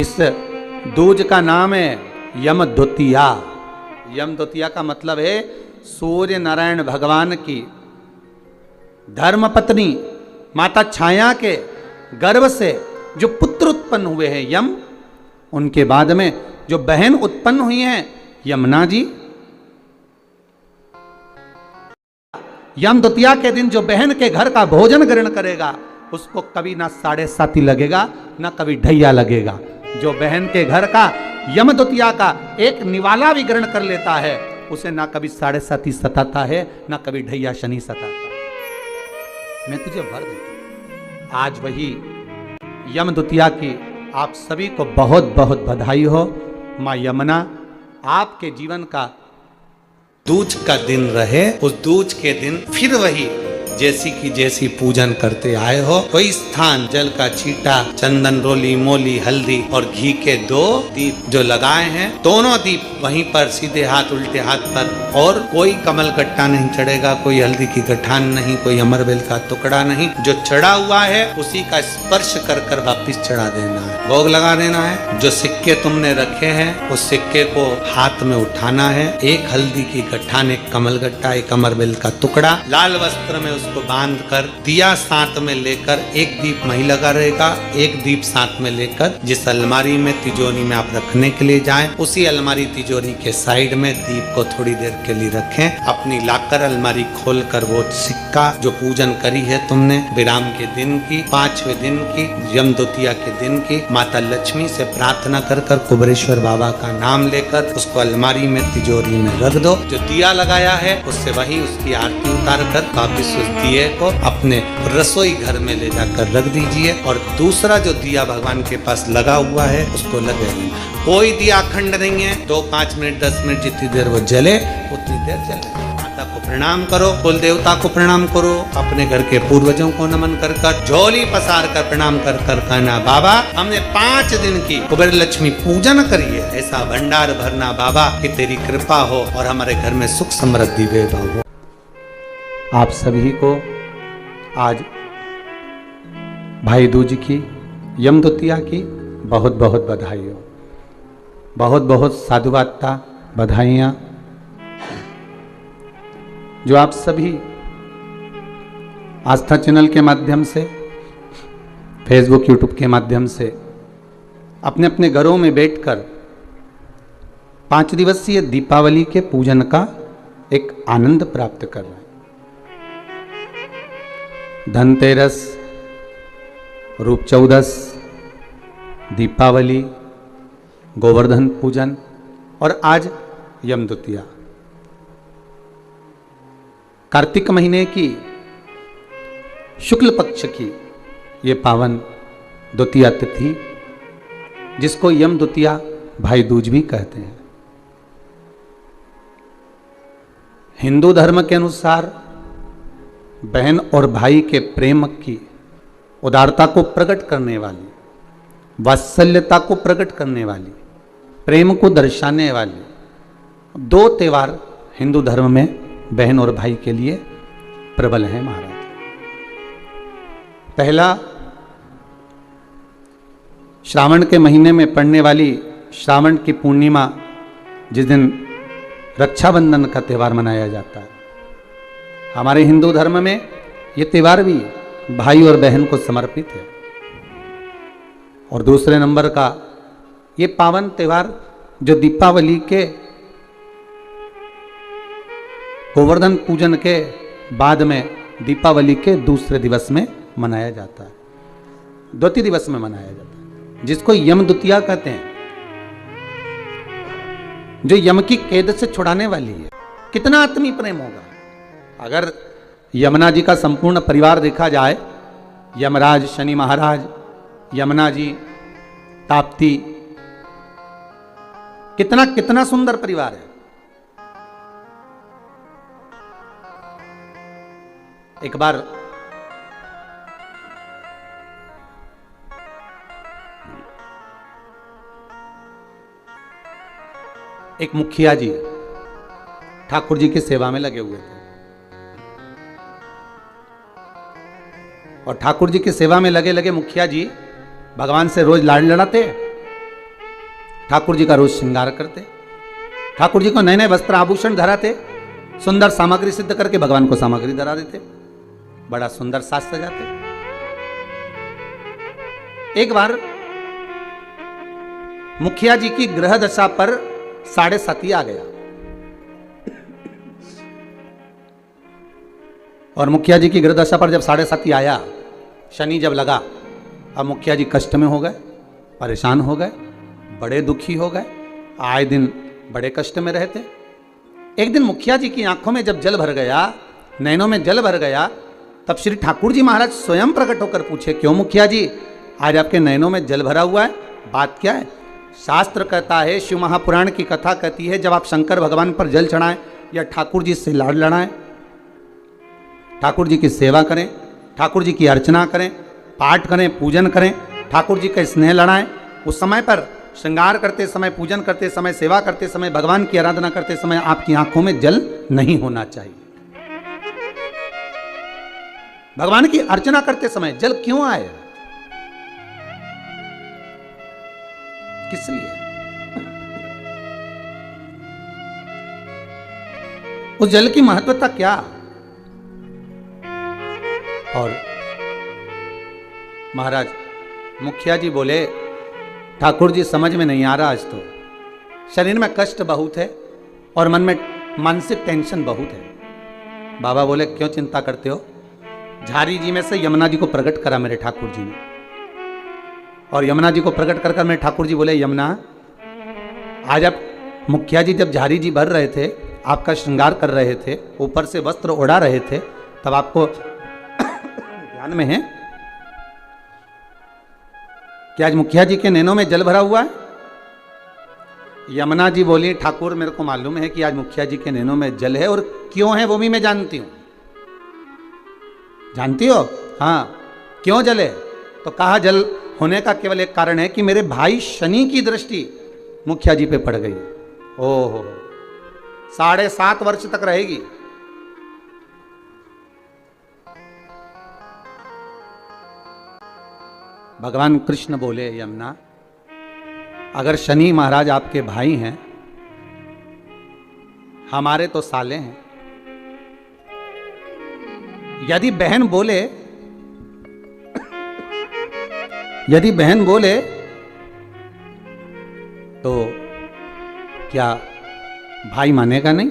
इस दूज का नाम है यमद्वितीया। यमद्वितीया का मतलब है सूर्य नारायण भगवान की धर्मपत्नी माता छाया के गर्भ से जो पुत्र उत्पन्न हुए हैं यम, उनके बाद में जो बहन उत्पन्न हुई हैं यमुना जी। यमद्वितीया के दिन जो बहन के घर का भोजन ग्रहण करेगा उसको कभी ना 7.5 लगेगा ना कभी ढैया लगेगा। जो बहन के घर का यमद्वितीया का एक निवाला भी ग्रहण कर लेता है उसे ना कभी 7.5 सताता है ना कभी ढैया शनि सताता है। मैं तुझे वर देता हूं। आज वही यमद्वितीया की आप सभी को बहुत बहुत बधाई हो। मां यमुना आपके जीवन का दूज का दिन रहे, उस दूज के दिन फिर वही जैसी की जैसी पूजन करते आए हो, कोई स्थान जल का छींटा, चंदन रोली मोली हल्दी और घी के 2 दीप जो लगाए हैं, दोनों दीप वहीं पर सीधे हाथ उल्टे हाथ पर, और कोई कमल गट्टा नहीं चढ़ेगा, कोई हल्दी की गठान नहीं, कोई अमरबेल का टुकड़ा नहीं। जो चढ़ा हुआ है उसी का स्पर्श कर कर वापिस चढ़ा देना है, भोग लगा देना है। जो सिक्के तुमने रखे हैं उस सिक्के को हाथ में उठाना है, एक हल्दी की गठान, एक कमल गट्टा, एक अमरबेल का टुकड़ा, लाल वस्त्र में उसको बांध कर दिया साथ में लेकर, एक दीप वहीं लगा रहेगा, एक दीप साथ में लेकर जिस अलमारी में तिजोरी में आप रखने के लिए जाएं, उसी अलमारी तिजोरी के साइड में दीप को थोड़ी देर के लिए रखें। अपनी लाकर अलमारी खोलकर वो सिक्का जो पूजन करी है तुमने विराम के दिन की, 5वें दिन की, यमद्वितीया के दिन की, माता लक्ष्मी से प्रार्थना कर कर कुबेरेश्वर बाबा का नाम लेकर उसको अलमारी में तिजोरी में रख दो। जो दिया लगाया है उससे वही उसकी आरती उतार कर वापिस उस दिए को अपने रसोई घर में ले जाकर रख दीजिए, और दूसरा जो दिया भगवान के पास लगा हुआ है उसको लगे देना। कोई दिया अखंड नहीं है, 2, 5 मिनट 10 मिनट जितनी देर वो जले उतनी देर जले। माता को प्रणाम करो, कुल देवता को प्रणाम करो, अपने घर के पूर्वजों को नमन कर कर, झोली पसार कर प्रणाम कर कर कहना, बाबा हमने 5 दिन की कुबेर लक्ष्मी पूजन करी है, ऐसा भंडार भरना बाबा कि तेरी कृपा हो और हमारे घर में सुख समृद्धि वैभव हो। आप सभी को आज भाई दूज की, यमद्वितीया की बहुत बहुत बधाई हो, बहुत बहुत साधुवादता, बधाइयाँ। जो आप सभी आस्था चैनल के माध्यम से, फेसबुक यूट्यूब के माध्यम से अपने अपने घरों में बैठकर 5 दिवसीय दीपावली के पूजन का एक आनंद प्राप्त कर रहे हैं। धनतेरस, रूप चौदस, दीपावली, गोवर्धन पूजन और आज यमद्वितीया। कार्तिक महीने की शुक्ल पक्ष की ये पावन द्वितीया तिथि, जिसको यमद्वितीया भाई दूज भी कहते हैं। हिंदू धर्म के अनुसार बहन और भाई के प्रेम की उदारता को प्रकट करने वाली, वात्सल्यता को प्रकट करने वाली, प्रेम को दर्शाने वाली 2 त्यौहार हिंदू धर्म में बहन और भाई के लिए प्रबल हैं महाराज। पहला, श्रावण के महीने में पड़ने वाली श्रावण की पूर्णिमा, जिस दिन रक्षाबंधन का त्यौहार मनाया जाता है। हमारे हिंदू धर्म में ये त्यौहार भी भाई और बहन को समर्पित है। और दूसरे नंबर का ये पावन त्यौहार जो दीपावली के गोवर्धन पूजन के बाद में दीपावली के दूसरे दिवस में मनाया जाता है, द्वितीय दिवस में मनाया जाता है, जिसको यमद्वितीया कहते हैं, जो यम की कैद से छुड़ाने वाली है। कितना आत्मीय प्रेम होगा अगर यमुना जी का संपूर्ण परिवार देखा जाए, यमराज, शनि महाराज, यमुना जी, ताप्ती, कितना कितना सुंदर परिवार है। एक बार एक मुखिया जी ठाकुर जी की सेवा में लगे हुए थे, और ठाकुर जी की सेवा में लगे लगे मुखिया जी भगवान से रोज लाड़ लड़ाते ठाकुर जी का रोज श्रृंगार करते, ठाकुर जी को नए नए वस्त्र आभूषण धराते, सुंदर सामग्री सिद्ध करके भगवान को सामग्री धरा देते, बड़ा सुंदर साज सजाते। एक बार मुखिया जी की ग्रह दशा पर 7.5 आ गया और मुखिया जी की ग्रह दशा पर जब 7.5 आया, शनि जब लगा, अब मुखिया जी कष्ट में हो गए, परेशान हो गए, बड़े दुखी हो गए, आए दिन बड़े कष्ट में रहते। एक दिन मुखिया जी की आंखों में जब जल भर गया, नैनों में जल भर गया, तब श्री ठाकुर जी महाराज स्वयं प्रकट होकर पूछे, क्यों मुखिया जी आज आपके नैनों में जल भरा हुआ है, बात क्या है? शास्त्र कहता है, शिव महापुराण की कथा कहती है, जब आप शंकर भगवान पर जल चढ़ाएं या ठाकुर जी से लाड़ लड़ाएं, ठाकुर जी की सेवा करें, ठाकुर जी की अर्चना करें, पाठ करें, पूजन करें, ठाकुर जी का स्नेह लड़ाएं, उस समय पर श्रृंगार करते समय, पूजन करते समय, सेवा करते समय, भगवान की आराधना करते समय आपकी आंखों में जल नहीं होना चाहिए। भगवान की अर्चना करते समय जल क्यों आए, किस लिए? उस जल की महत्वता क्या? और महाराज मुखिया जी बोले, ठाकुर जी समझ में नहीं आ रहा, आज तो शरीर में कष्ट बहुत है और मन में मानसिक टेंशन बहुत है। बाबा बोले, क्यों चिंता करते हो? झारी जी में से यमुना जी को प्रकट करा मेरे ठाकुर जी ने, और यमुना जी को प्रकट कर कर मेरे ठाकुर जी बोले, यमुना आज आप, मुखिया जी जब झारी जी भर रहे थे, आपका श्रृंगार कर रहे थे, ऊपर से वस्त्र ओढ़ा रहे थे, तब आपको ध्यान में है कि आज मुखिया जी के नैनों में जल भरा हुआ है? यमुना जी बोली, ठाकुर मेरे को मालूम है कि आज मुखिया जी के नैनों में जल है, और क्यों है वो भी मैं जानती हूं। जानती हो? हाँ, क्यों जल है? तो कहा, जल होने का केवल एक कारण है कि मेरे भाई शनि की दृष्टि मुखिया जी पे पड़ गई। ओहो, 7.5 वर्ष तक रहेगी। भगवान कृष्ण बोले, यमुना अगर शनि महाराज आपके भाई हैं, हमारे तो साले हैं, यदि बहन बोले, यदि बहन बोले तो क्या भाई मानेगा नहीं?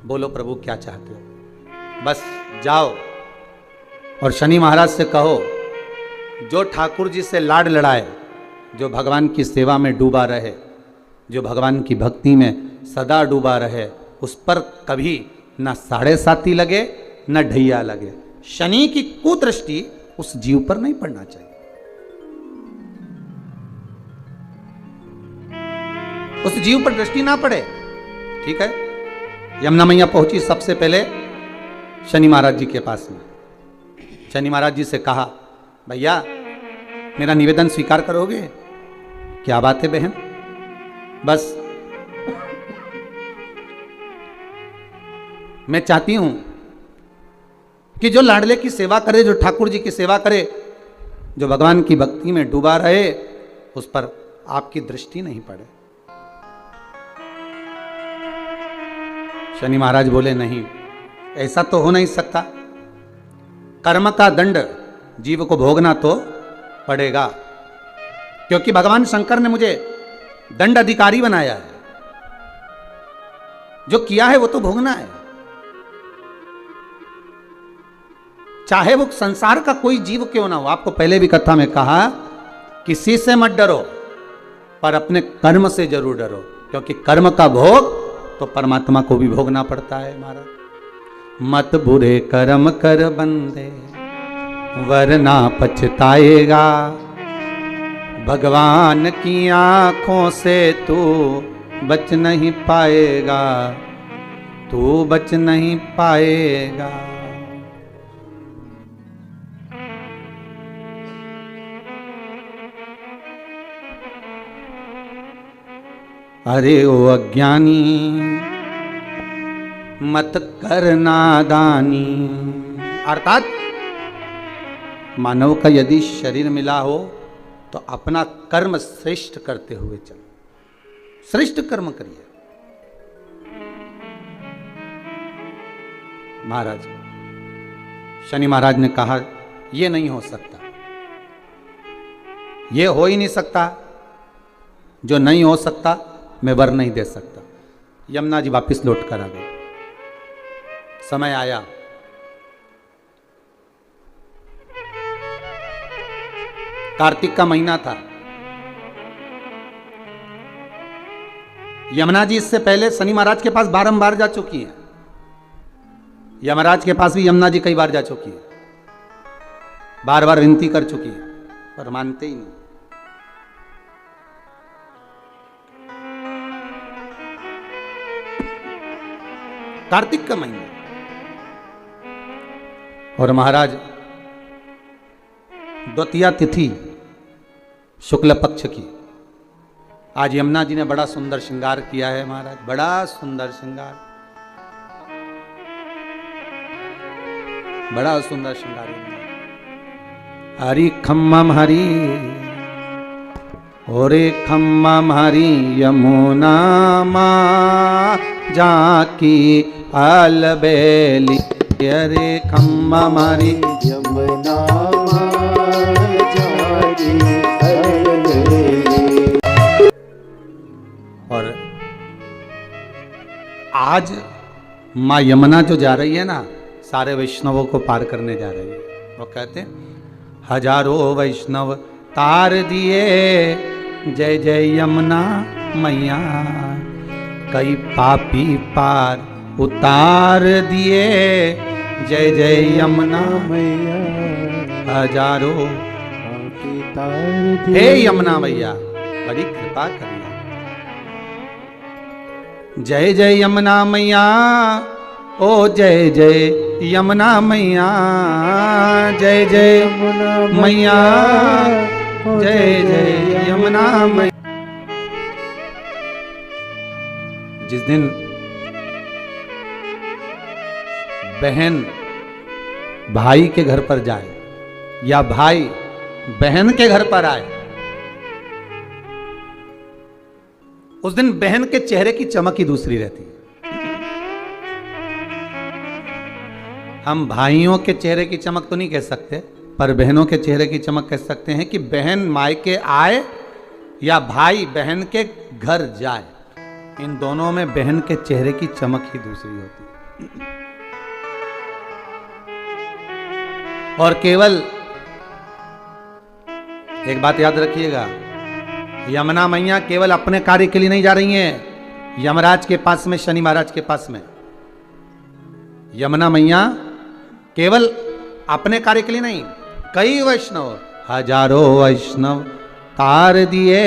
बोलो प्रभु क्या चाहते हो? बस जाओ और शनि महाराज से कहो, जो ठाकुर जी से लाड लड़ाए, जो भगवान की सेवा में डूबा रहे, जो भगवान की भक्ति में सदा डूबा रहे, उस पर कभी न 7.5 लगे न ढैया लगे। शनि की कुदृष्टि उस जीव पर नहीं पड़ना चाहिए। उस जीव पर दृष्टि ना पड़े। ठीक है, यमुना मैया पहुंची सबसे पहले शनि महाराज जी के पास में। शनि महाराज जी से कहा, भैया मेरा निवेदन स्वीकार करोगे? क्या बात है बहन? बस मैं चाहती हूं कि जो लाडले की सेवा करे, जो ठाकुर जी की सेवा करे, जो भगवान की भक्ति में डूबा रहे, उस पर आपकी दृष्टि नहीं पड़े। शनि महाराज बोले, नहीं, ऐसा तो हो नहीं सकता। कर्म का दंड जीव को भोगना तो पड़ेगा, क्योंकि भगवान शंकर ने मुझे दंड अधिकारी बनाया है। जो किया है वो तो भोगना है, चाहे वो संसार का कोई जीव क्यों ना हो। आपको पहले भी कथा में कहा, किसी से मत डरो, पर अपने कर्म से जरूर डरो, क्योंकि कर्म का भोग तो परमात्मा को भी भोगना पड़ता है। महाराज, मत बुरे कर्म कर बंदे, वरना पछताएगा। भगवान की आंखों से तू बच नहीं पाएगा, तू बच नहीं पाएगा। अरे ओ अज्ञानी, मत कर नादानी। अर्थात मानव का यदि शरीर मिला हो तो अपना कर्म श्रेष्ठ करते हुए चलो, श्रेष्ठ कर्म करिए। महाराज, शनि महाराज ने कहा ये नहीं हो सकता, ये हो ही नहीं सकता, जो नहीं हो सकता मैं वर नहीं दे सकता। यमुना जी वापिस लौट कर आ गए। समय आया, कार्तिक का महीना था। यमुना जी इससे पहले शनि महाराज के पास बारंबार जा चुकी हैं। यमराज के पास भी यमुना जी कई बार जा चुकी है, बार बार विनती कर चुकी है, पर मानते ही नहीं। कार्तिक का महीना और महाराज द्वितीया तिथि शुक्ल पक्ष की। आज यमुना जी ने बड़ा सुंदर श्रृंगार किया है महाराज, बड़ा सुंदर श्रृंगार, बड़ा सुंदर श्रृंगार। हरि खम्मम हरि ओरे खम्मम हरि यमुना माँ जाकी अलबेली। अरे खम्मम हरि यमुना जाकी अलबेली। और आज माँ यमुना जो जा रही है ना, सारे वैष्णवों को पार करने जा रही है। वो कहते हैं हजारों वैष्णव तार दिए, जय जय यमुना मैया, कई पापी पार उतार दिए, जय जय यमुना मैया, हजारों पापी तार दिए। हे यमुना मैया बड़ी कृपा करना। जय जय यमुना मैया, ओ जय जय यमुना मैया, जय जय मैया, जय जय यमुना मैया। जिस दिन बहन भाई के घर पर जाए या भाई बहन के घर पर आए, उस दिन बहन के चेहरे की चमक ही दूसरी रहती है। हम भाइयों के चेहरे की चमक तो नहीं कह सकते, पर बहनों के चेहरे की चमक कह सकते हैं कि बहन मायके आए या भाई बहन के घर जाए, इन दोनों में बहन के चेहरे की चमक ही दूसरी होती है। और केवल एक बात याद रखिएगा, यमुना मैया केवल अपने कार्य के लिए नहीं जा रही हैं यमराज के पास में, शनि महाराज के पास में। यमुना मैया केवल अपने कार्य के लिए नहीं, कई वैष्णव, हजारों वैष्णव तार दिए।